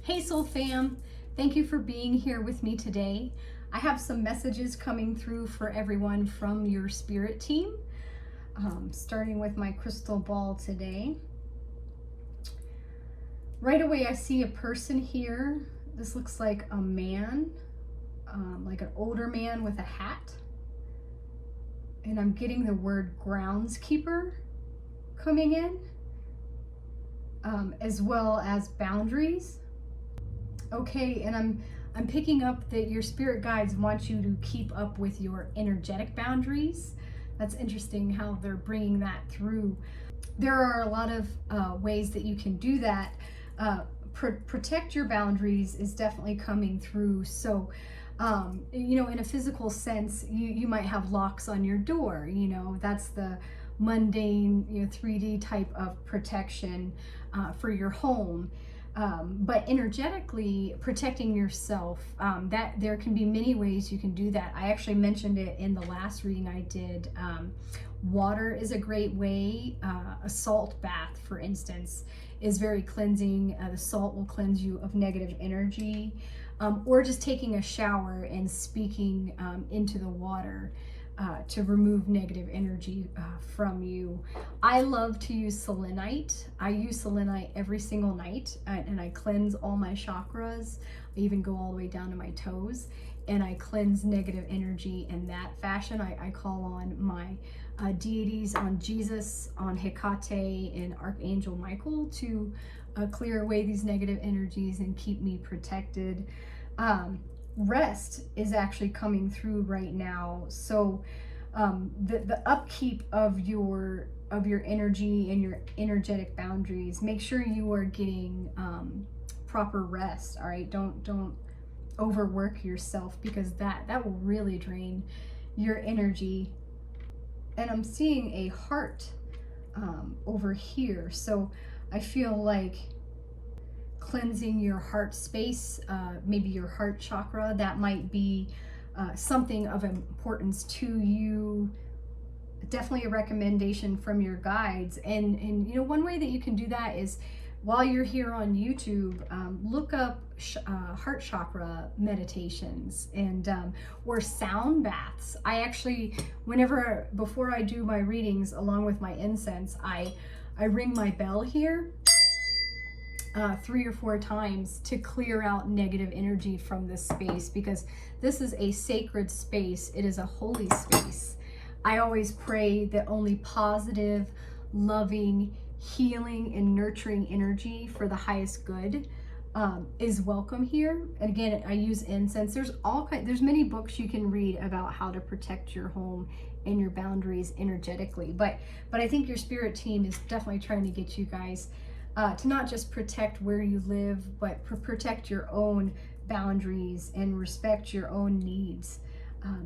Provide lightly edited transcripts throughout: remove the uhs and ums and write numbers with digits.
Hey Soul Fam, thank you for being here with me today. I have some messages coming through for everyone from your spirit team, starting with my crystal ball today. Right away I see a person here. This looks like a man, like an older man with a hat. And I'm getting the word groundskeeper coming in, as well as boundaries. Okay, and I'm picking up that your spirit guides want you to keep up with your energetic boundaries. That's interesting how they're bringing that through. There are a lot of ways that you can do that. Protect your boundaries is definitely coming through. So, in a physical sense, you might have locks on your door. That's the mundane, 3D type of protection for your home. But energetically protecting yourself, that there can be many ways you can do that. I actually mentioned it in the last reading I did. Water is a great way. A salt bath, for instance, is very cleansing. The salt will cleanse you of negative energy, or just taking a shower and speaking into the water to remove negative energy from you. I love to use selenite. I use selenite every single night, and I cleanse all my chakras. I even go all the way down to my toes, and I cleanse negative energy in that fashion. I call on my deities, on Jesus, on Hecate, and Archangel Michael to clear away these negative energies and keep me protected. Rest is actually coming through right now. So the upkeep of your energy and your energetic boundaries, make sure you are getting proper rest. All right, don't overwork yourself, because that will really drain your energy. And I'm seeing a heart over here, so I feel like cleansing your heart space, maybe your heart chakra. That might be something of importance to you. Definitely a recommendation from your guides. And one way that you can do that is, while you're here on YouTube, look up heart chakra meditations and or sound baths. I actually, before I do my readings, along with my incense, I ring my bell here 3 or 4 times to clear out negative energy from this space, because this is a sacred space. It is a holy space. I always pray that only positive, loving, healing, and nurturing energy for the highest good is welcome here. And again, I use incense. There's many books you can read about how to protect your home and your boundaries energetically. But I think your spirit team is definitely trying to get you guys to not just protect where you live, but protect your own boundaries and respect your own needs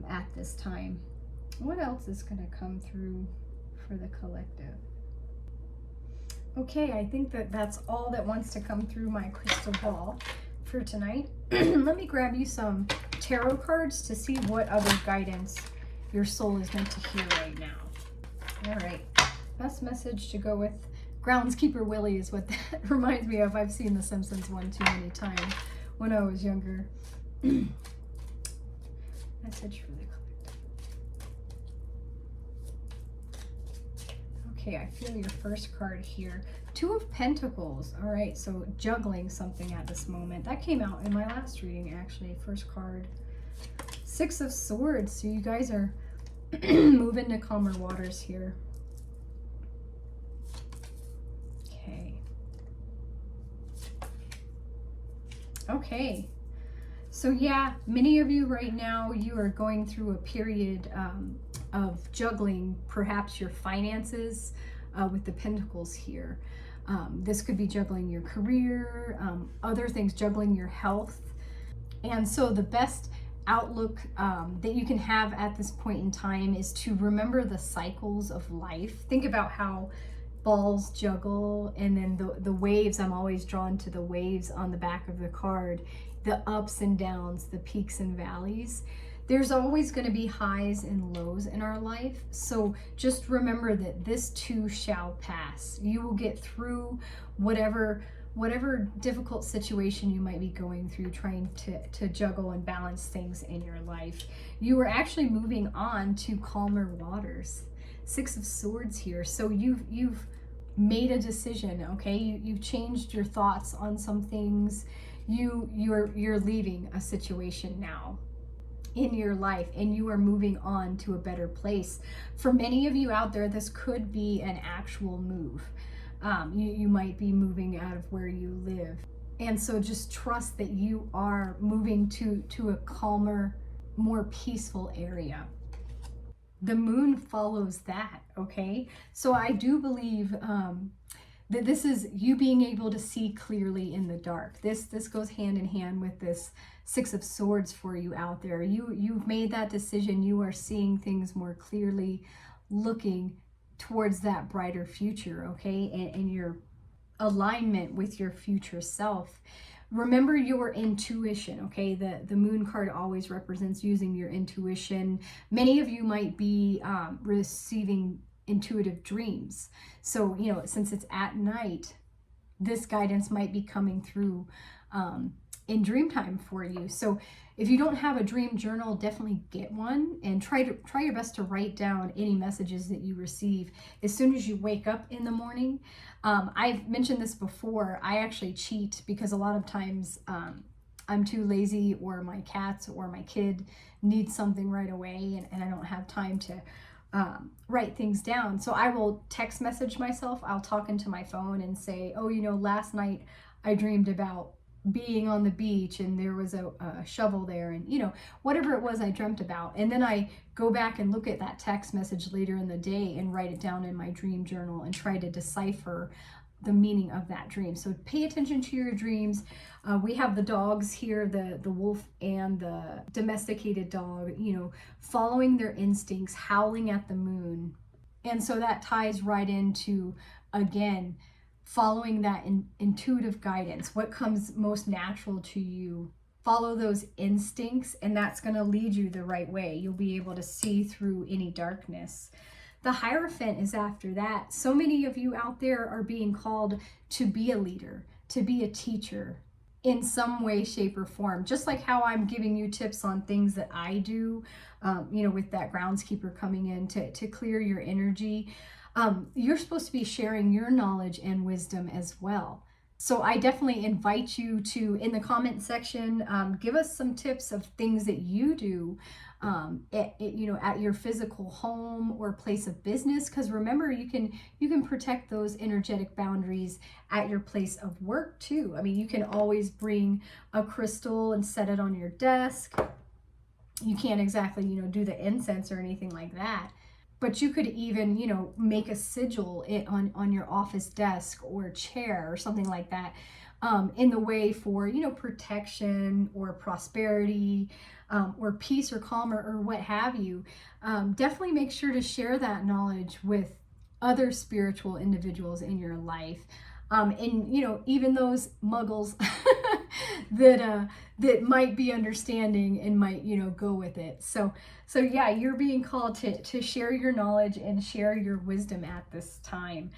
at this time. What else is going to come through for the collective? Okay, I think that's all that wants to come through my crystal ball for tonight. Let me grab you some tarot cards to see what other guidance your soul is meant to hear right now. All right, best message to go with Groundskeeper Willie is what that reminds me of. I've seen The Simpsons one too many times when I was younger. Message for the collective. Okay, I feel your first card here. 2 of Pentacles. All right, so juggling something at this moment. That came out in my last reading, actually. First card. 6 of Swords. So you guys are moving to calmer waters here. Okay, so yeah, many of you right now, you are going through a period of juggling perhaps your finances with the Pentacles here. This could be juggling your career, other things, juggling your health. And so the best outlook that you can have at this point in time is to remember the cycles of life. Think about how balls juggle, and then the waves. I'm always drawn to the waves on the back of the card, the ups and downs, the peaks and valleys. There's always going to be highs and lows in our life, so just remember that this too shall pass. You will get through whatever whatever difficult situation you might be going through, trying to juggle and balance things in your life. You are actually moving on to calmer waters. Six of Swords here. So you've made a decision, okay? You've changed your thoughts on some things. You're leaving a situation now in your life, and you are moving on to a better place. For many of you out there, this could be an actual move. You might be moving out of where you live. And so just trust that you are moving to a calmer, more peaceful area. The moon follows that, okay? So I do believe that this is you being able to see clearly in the dark. This goes hand in hand with this Six of Swords for you out there. You've made that decision. You are seeing things more clearly, looking towards that brighter future, okay? And your alignment with your future self. Remember your intuition, okay? The moon card always represents using your intuition. Many of you might be receiving intuitive dreams. So, you know, since it's at night, this guidance might be coming through in dream time for you. So if you don't have a dream journal, definitely get one and try your best to write down any messages that you receive as soon as you wake up in the morning. I've mentioned this before. I actually cheat because a lot of times I'm too lazy, or my cats or my kid needs something right away, and I don't have time to write things down. So I will text message myself. I'll talk into my phone and say, oh, you know, last night I dreamed about being on the beach and there was a shovel there, and you know, whatever it was I dreamt about. And then I go back and look at that text message later in the day and write it down in my dream journal and try to decipher the meaning of that dream. So pay attention to your dreams. We have the dogs here, the wolf and the domesticated dog, you know, following their instincts, howling at the moon. And so that ties right into, again, following that intuitive guidance, what comes most natural to you. Follow those instincts, and that's going to lead you the right way. You'll be able to see through any darkness. The Hierophant is after that. So many of you out there are being called to be a leader, to be a teacher in some way, shape, or form. Just like how I'm giving you tips on things that I do, you know, with that groundskeeper coming in to clear your energy. You're supposed to be sharing your knowledge and wisdom as well. So I definitely invite you to, in the comment section, give us some tips of things that you do at your physical home or place of business. Because remember, you can protect those energetic boundaries at your place of work too. I mean, you can always bring a crystal and set it on your desk. You can't exactly, you know, do the incense or anything like that. But you could even, you know, make a sigil on your office desk or chair or something like that, in the way for, you know, protection or prosperity, or peace or calm, or what have you. Definitely make sure to share that knowledge with other spiritual individuals in your life. And, you know, even those muggles that might be understanding and might, you know, go with it. So yeah, you're being called to share your knowledge and share your wisdom at this time.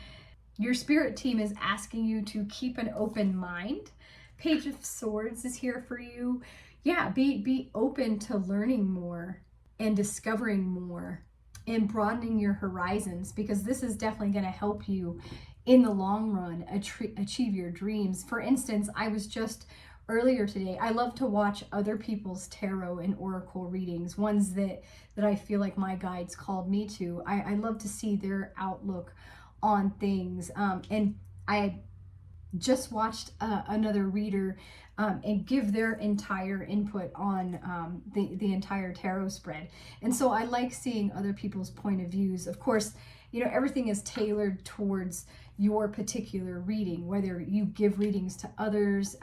Your spirit team is asking you to keep an open mind. Page of Swords is here for you. Yeah, be open to learning more and discovering more and broadening your horizons, because this is definitely going to help you in the long run achieve your dreams. For instance, I was just earlier today, I love to watch other people's tarot and oracle readings, ones that I feel like my guides called me to. I love to see their outlook on things. And I just watched another reader and give their entire input on the entire tarot spread. And so I like seeing other people's point of views. Of course, you know, everything is tailored towards your particular reading, whether you give readings to others,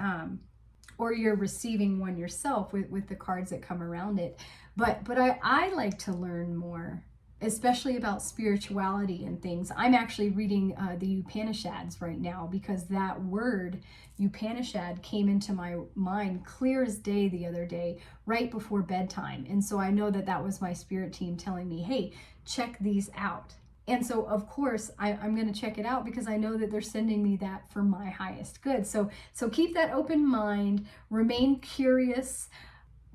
or you're receiving one yourself with the cards that come around it. But I like to learn more, especially about spirituality and things. I'm actually reading the Upanishads right now, because that word Upanishad came into my mind clear as day the other day, right before bedtime. And so I know that was my spirit team telling me, hey, check these out. And so, of course, I'm going to check it out because I know that they're sending me that for my highest good. So keep that open mind, remain curious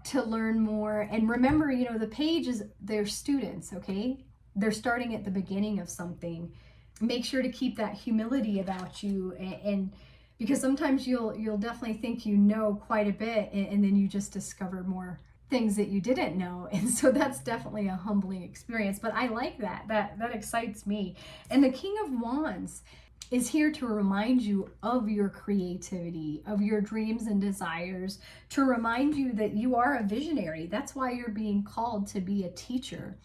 to learn more. And remember, you know, the page is their students, okay? They're starting at the beginning of something. Make sure to keep that humility about you, and because sometimes you'll definitely think you know quite a bit, and then you just discover more things that you didn't know. And so that's definitely a humbling experience, but I like that excites me. And the King of Wands is here to remind you of your creativity, of your dreams and desires, to remind you that you are a visionary. That's why you're being called to be a teacher,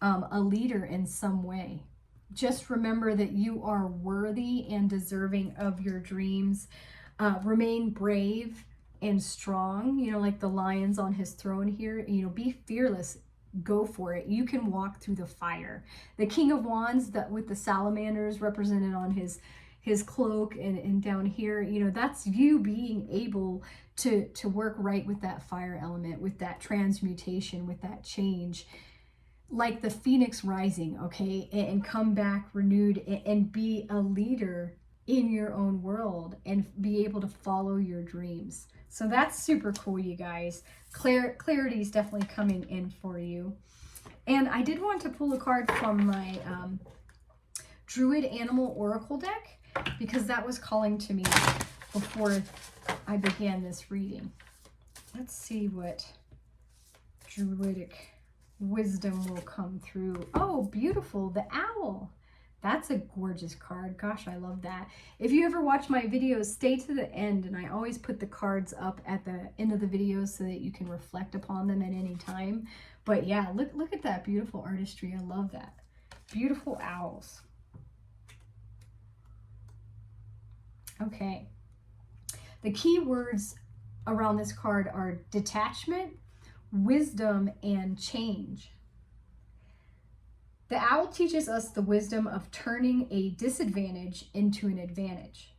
a leader in some way. Just remember that you are worthy and deserving of your dreams. Remain brave and strong, you know, like the lions on his throne here. You know, be fearless, go for it. You can walk through the fire. The King of Wands, that with the salamanders represented on his cloak, and down here, you know, that's you being able to work right with that fire element, with that transmutation, with that change, like the phoenix rising, okay, and come back renewed and be a leader in your own world and be able to follow your dreams. So that's super cool, you guys. Clarity is definitely coming in for you. And I did want to pull a card from my Druid Animal Oracle deck, because that was calling to me before I began this reading. Let's see what Druidic wisdom will come through. Oh, beautiful, the owl. That's a gorgeous card. Gosh, I love that. If you ever watch my videos, stay to the end, and I always put the cards up at the end of the videos so that you can reflect upon them at any time. But yeah, look at that beautiful artistry. I love that. Beautiful owls. Okay. The key words around this card are detachment, wisdom, and change. The owl teaches us the wisdom of turning a disadvantage into an advantage.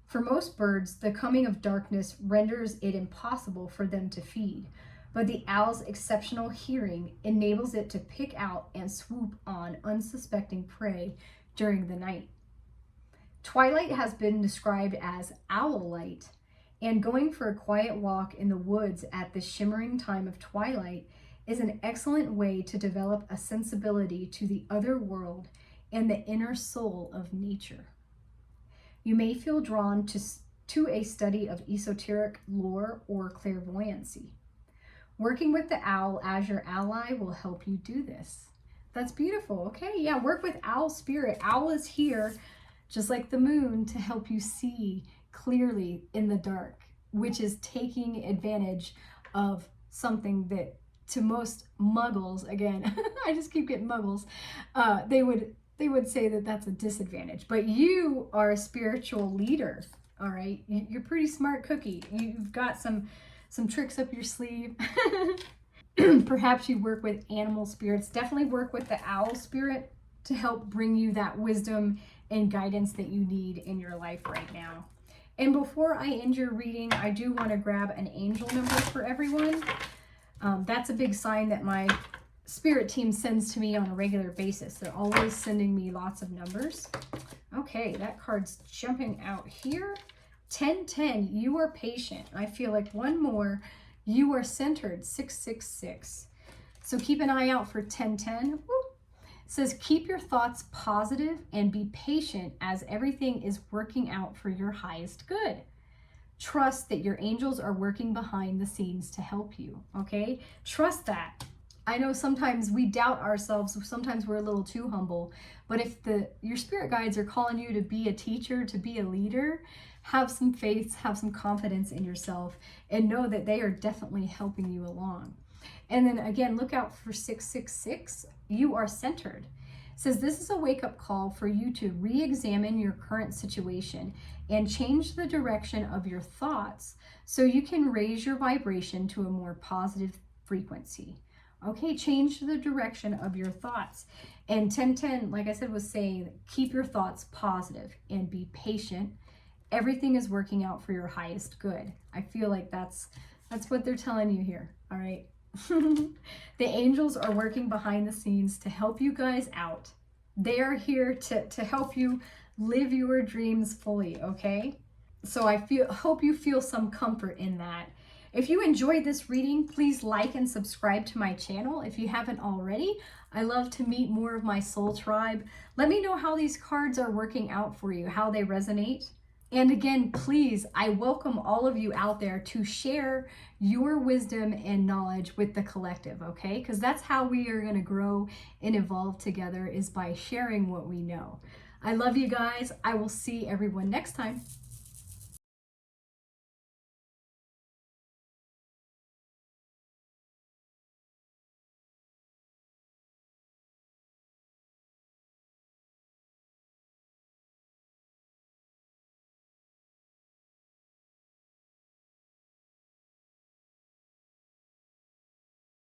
For most birds, the coming of darkness renders it impossible for them to feed, but the owl's exceptional hearing enables it to pick out and swoop on unsuspecting prey during the night. Twilight has been described as owl light, and going for a quiet walk in the woods at the shimmering time of twilight is an excellent way to develop a sensibility to the other world and the inner soul of nature. You may feel drawn to a study of esoteric lore or clairvoyancy. Working with the owl as your ally will help you do this. That's beautiful. Okay, yeah, work with owl spirit. Owl is here, just like the moon, to help you see clearly in the dark, which is taking advantage of something that to most muggles, again, I just keep getting muggles, they would say that that's a disadvantage. But you are a spiritual leader, all right? You're pretty smart cookie. You've got some tricks up your sleeve. Perhaps you work with animal spirits. Definitely work with the owl spirit to help bring you that wisdom and guidance that you need in your life right now. And before I end your reading, I do want to grab an angel number for everyone. That's a big sign that my spirit team sends to me on a regular basis. They're always sending me lots of numbers. Okay, that card's jumping out here. 1010, you are patient. I feel like one more, you are centered, 666. So keep an eye out for 1010. Woo. It says, keep your thoughts positive and be patient as everything is working out for your highest good. Trust that your angels are working behind the scenes to help you, okay? Trust that. I know sometimes we doubt ourselves, sometimes we're a little too humble, but if your spirit guides are calling you to be a teacher, to be a leader, have some faith, have some confidence in yourself, and know that they are definitely helping you along. And then again, look out for 666. You are centered. It says this is a wake-up call for you to re-examine your current situation and change the direction of your thoughts so you can raise your vibration to a more positive frequency. Okay, change the direction of your thoughts. And 1010, like I said, was saying, keep your thoughts positive and be patient. Everything is working out for your highest good. I feel like that's what they're telling you here, all right? The angels are working behind the scenes to help you guys out. They are here to help you live your dreams fully, okay? So I hope you feel some comfort in that. If you enjoyed this reading, please like and subscribe to my channel if you haven't already. I love to meet more of my soul tribe. Let me know how these cards are working out for you, how they resonate. And again, please, I welcome all of you out there to share your wisdom and knowledge with the collective, okay? Because that's how we are going to grow and evolve together, is by sharing what we know. I love you guys. I will see everyone next time.